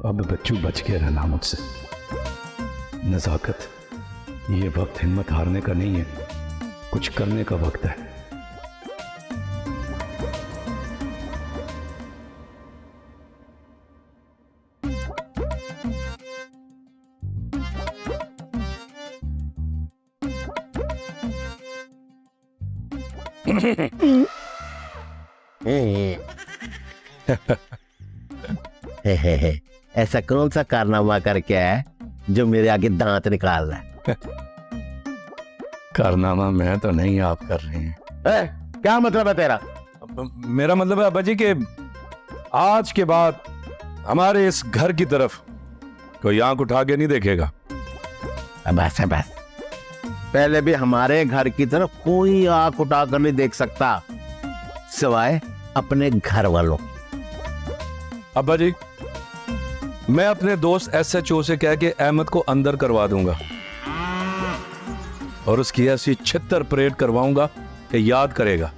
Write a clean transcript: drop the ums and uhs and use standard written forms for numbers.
अब बच्चू बच के रहना मुझसे। नज़ाकत, ये वक्त हिम्मत हारने का नहीं है, कुछ करने का वक्त है। ऐसा कौन सा कारनामा करके है जो मेरे आगे दांत निकाल रहा है? कारनामा मैं तो नहीं, आप कर रहे हैं। क्या मतलब है तेरा? मेरा मतलब है अब्बा जी कि आज के बाद हमारे इस घर की तरफ कोई आंख उठा के नहीं देखेगा। बस है बस, पहले भी हमारे घर की तरफ कोई आंख उठाकर नहीं देख सकता सिवाय अपने घर वालों। अब्बा जी, मैं अपने दोस्त SHO से कह के अहमद को अंदर करवा दूंगा और उसकी ऐसी छित्तर परेड करवाऊंगा कि याद करेगा